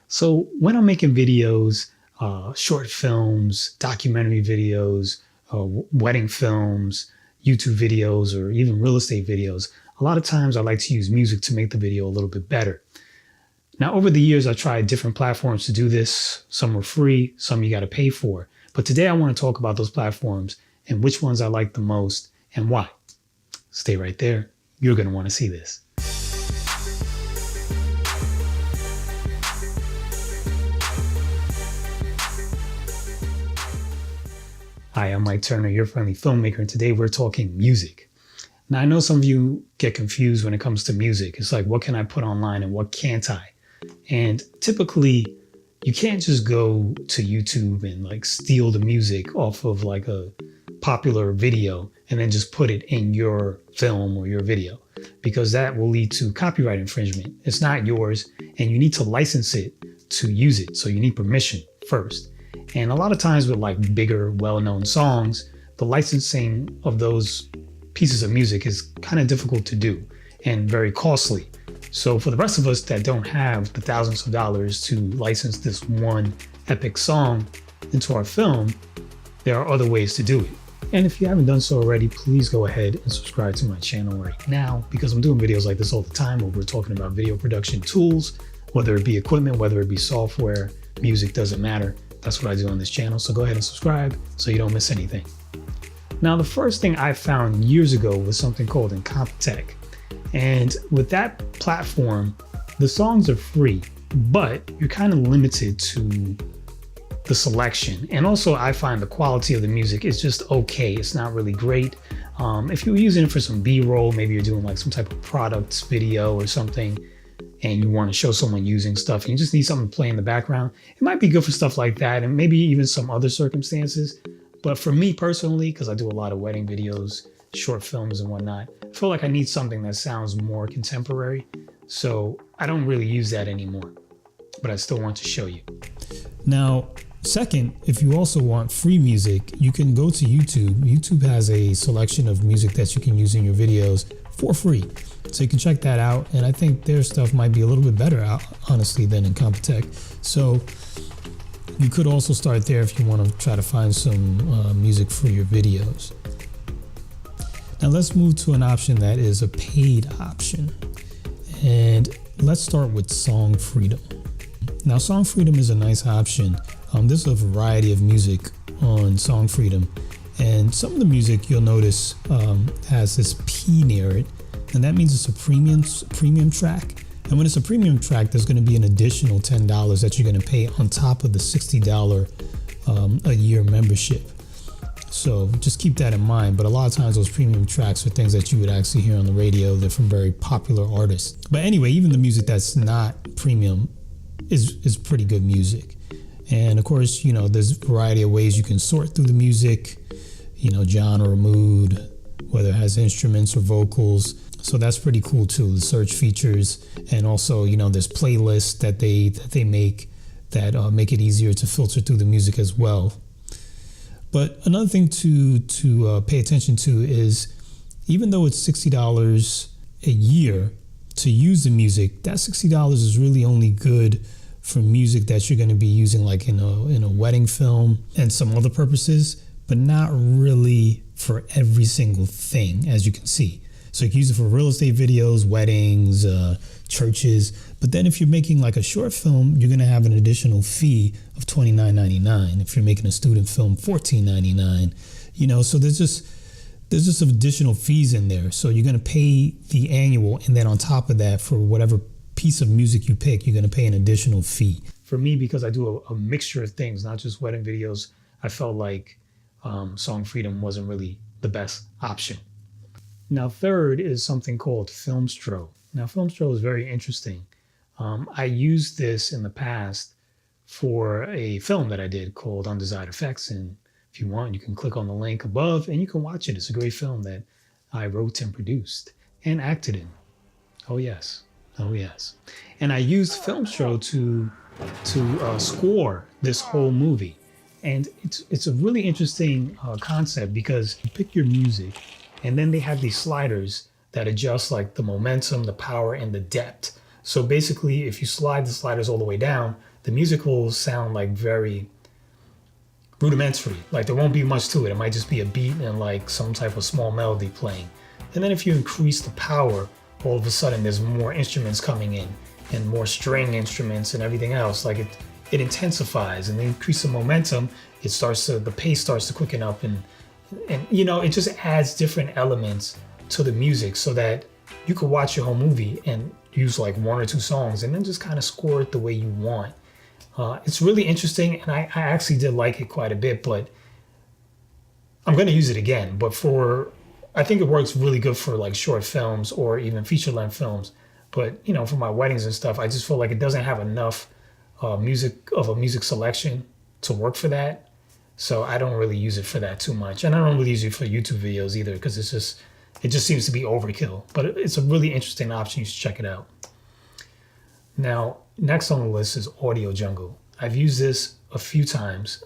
So when I'm making videos, short films, documentary videos, wedding films, YouTube videos, or even real estate videos, a lot of times I like to use music to make the video a little bit better. Now, over the years, I tried different platforms to do this. Some are free, some you got to pay for. But today I want to talk about those platforms and which ones I like the most and why. Stay right there. You're going to want to see this. Hi, I'm Mike Turner, your friendly filmmaker, and today we're talking music. Now, I know some of you get confused when it comes to music. It's like, what can I put online and what can't I? And typically, you can't just go to YouTube and like steal the music off of like a popular video and then just put it in your film or your video, because that will lead to copyright infringement. It's not yours, and you need to license it to use it. So you need permission first. And a lot of times with like bigger, well-known songs, the licensing of those pieces of music is kind of difficult to do and very costly. So for the rest of us that don't have the thousands of dollars to license this one epic song into our film, there are other ways to do it. And if you haven't done so already, please go ahead and subscribe to my channel right now, because I'm doing videos like this all the time where we're talking about video production tools, whether it be equipment, whether it be software, music, doesn't matter. That's what I do on this channel. So go ahead and subscribe so you don't miss anything. Now, the first thing I found years ago was something called Incompetech. And with that platform, the songs are free, but you're kind of limited to the selection. And also I find the quality of the music is just okay. It's not really great. If you're using it for some B-roll, maybe you're doing like some type of products video or something, and you want to show someone using stuff and you just need something to play in the background, it might be good for stuff like that, and maybe even some other circumstances. But for me personally, because I do a lot of wedding videos, short films and whatnot, I feel like I need something that sounds more contemporary. So I don't really use that anymore, but I still want to show you. Now, second, if you also want free music, you can go to YouTube. YouTube has a selection of music that you can use in your videos for free. So you can check that out. And I think their stuff might be a little bit better, honestly, than Incompetech. So you could also start there if you want to try to find some music for your videos. Now let's move to an option that is a paid option. And let's start with Song Freedom. Now, Song Freedom is a nice option. There's a variety of music on Song Freedom. And some of the music you'll notice has this P near it. And that means it's a premium track. And when it's a premium track, there's going to be an additional $10 that you're going to pay on top of the $60 a year membership. So just keep that in mind. But a lot of times those premium tracks are things that you would actually hear on the radio. They're from very popular artists. But anyway, even the music that's not premium is pretty good music. And of course, you know, there's a variety of ways you can sort through the music, you know, genre, mood, whether it has instruments or vocals. So that's pretty cool too, the search features. And also, you know, there's playlists that they make that make it easier to filter through the music as well. But another thing to pay attention to is, even though it's $60 a year to use the music, that $60 is really only good for music that you're going to be using like in a wedding film and some other purposes, but not really for every single thing, as you can see. So you can use it for real estate videos, weddings, churches. But then if you're making like a short film, you're going to have an additional fee of $29.99. If you're making a student film, $14.99. You know, so there's just additional fees in there. So you're going to pay the annual, and then on top of that, for whatever piece of music you pick, you're going to pay an additional fee. For me, because I do a mixture of things, not just wedding videos, I felt like Song Freedom wasn't really the best option. Now, third is something called Filmstro. Now, Filmstro is very interesting. I used this in the past for a film that I did called Undesired Effects. And if you want, you can click on the link above and you can watch it. It's a great film that I wrote and produced and acted in. Oh, yes. Oh, yes. And I used Filmstro to score this whole movie. And it's a really interesting concept, because you pick your music and then they have these sliders that adjust like the momentum, the power, and the depth. So basically, if you slide the sliders all the way down, the music will sound like very rudimentary. Like there won't be much to it. It might just be a beat and like some type of small melody playing. And then if you increase the power, all of a sudden there's more instruments coming in and more string instruments and everything else. Like it intensifies, and then increase the momentum. The pace starts to quicken up, and it just adds different elements to the music so that you could watch your whole movie and use like one or two songs and then just kind of score it the way you want. It's really interesting, and I actually did like it quite a bit, but I'm going to use it again. But I think it works really good for like short films or even feature-length films. But, for my weddings and stuff, I just feel like it doesn't have enough music selection to work for that. So I don't really use it for that too much. And I don't really use it for YouTube videos either, because it just seems to be overkill. But it's a really interesting option. You should check it out. Now, next on the list is Audio Jungle. I've used this a few times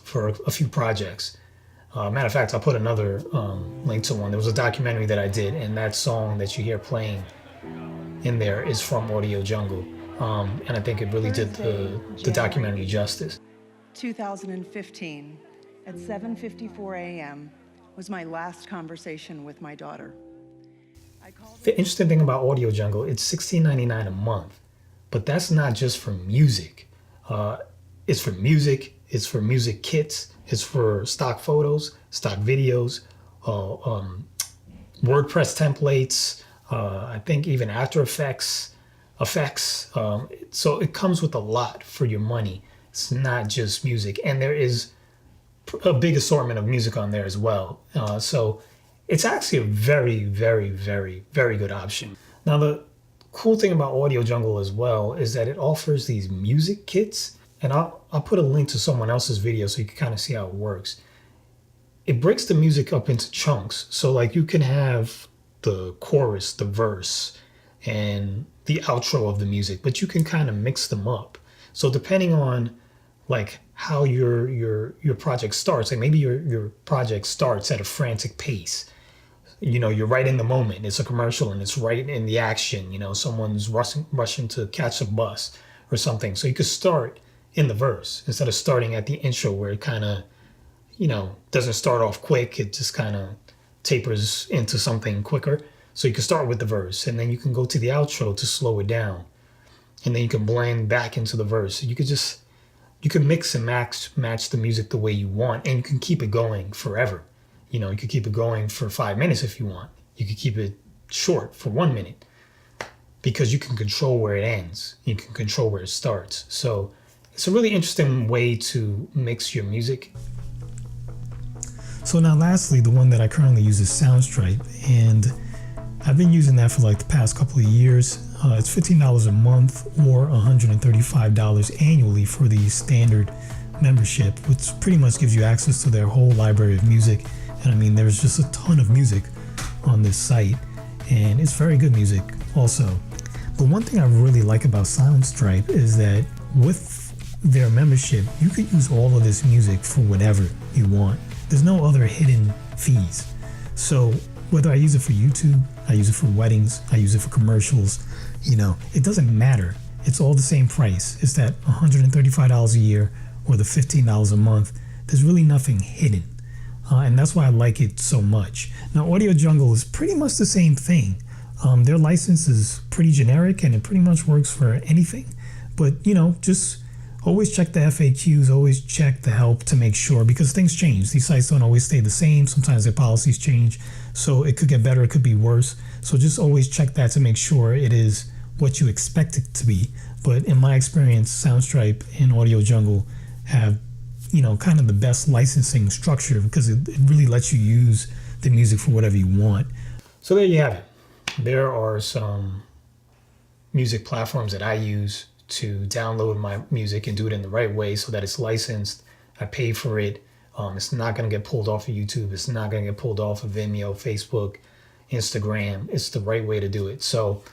for a few projects. Matter of fact, I'll put another link to one. There was a documentary that I did, and that song that you hear playing in there is from Audio Jungle. And I think it really did the documentary justice. 2015, at 7:54 a.m., was my last conversation with my daughter. The interesting thing about Audio Jungle, it's $16.99 a month, but that's not just for music. It's for music, it's for music kits, it's for stock photos, stock videos, WordPress templates, I think even After Effects. So it comes with a lot for your money. It's not just music, and there is a big assortment of music on there as well. So it's actually a very, very, very, very good option. Now, the cool thing about Audio Jungle as well is that it offers these music kits, and I'll put a link to someone else's video so you can kind of see how it works. It breaks the music up into chunks. So like you can have the chorus, the verse, and the outro of the music, but you can kind of mix them up. So depending on like how your project starts, like maybe your project starts at a frantic pace. You're right in the moment. It's a commercial and it's right in the action. Someone's rushing to catch a bus or something. So you could start in the verse instead of starting at the intro where it kind of, doesn't start off quick. It just kind of tapers into something quicker. So you can start with the verse, and then you can go to the outro to slow it down. And then you can blend back into the verse. You can mix and match the music the way you want, and you can keep it going forever. You could keep it going for 5 minutes if you want. You could keep it short for 1 minute, because you can control where it ends. You can control where it starts. So it's a really interesting way to mix your music. So now lastly, the one that I currently use is Soundstripe, and I've been using that for like the past couple of years. It's $15 a month or $135 annually for the standard membership, which pretty much gives you access to their whole library of music. And I mean, there's just a ton of music on this site, and it's very good music also. But one thing I really like about Soundstripe is that with their membership, you could use all of this music for whatever you want. There's no other hidden fees. So whether I use it for YouTube, I use it for weddings, I use it for commercials, it doesn't matter. It's all the same price. It's that $135 a year or the $15 a month. There's really nothing hidden. And that's why I like it so much. Now, Audio Jungle is pretty much the same thing. Their license is pretty generic and it pretty much works for anything. But, just always check the FAQs, always check the help to make sure, because things change. These sites don't always stay the same. Sometimes their policies change. So it could get better, it could be worse. So just always check that to make sure it is what you expect it to be. But in my experience, Soundstripe and Audio Jungle have, kind of the best licensing structure, because it really lets you use the music for whatever you want. So there you have it. There are some music platforms that I use to download my music and do it in the right way so that it's licensed. I pay for it. It's not going to get pulled off of YouTube. It's not going to get pulled off of Vimeo, Facebook, Instagram. It's the right way to do it. So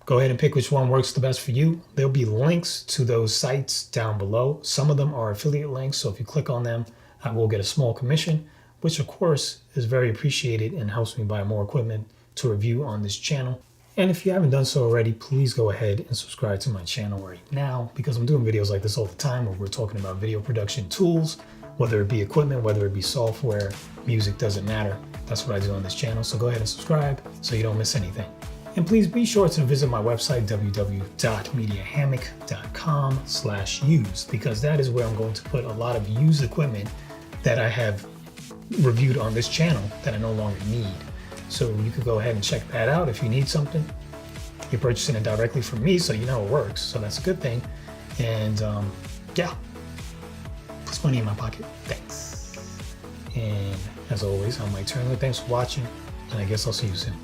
go ahead and pick which one works the best for you. There'll be links to those sites down below. Some of them are affiliate links, so if you click on them, I will get a small commission, which of course is very appreciated and helps me buy more equipment to review on this channel. And if you haven't done so already, please go ahead and subscribe to my channel right now, because I'm doing videos like this all the time where we're talking about video production tools, whether it be equipment, whether it be software, music, doesn't matter. That's what I do on this channel. So go ahead and subscribe so you don't miss anything. And please be sure to visit my website, www.mediahammock.com/used, because that is where I'm going to put a lot of used equipment that I have reviewed on this channel that I no longer need. So you could go ahead and check that out if you need something. You're purchasing it directly from me, so you know it works. So that's a good thing. And yeah, puts money in my pocket. Thanks. And as always, I'm Mike Turner. Thanks for watching, and I guess I'll see you soon.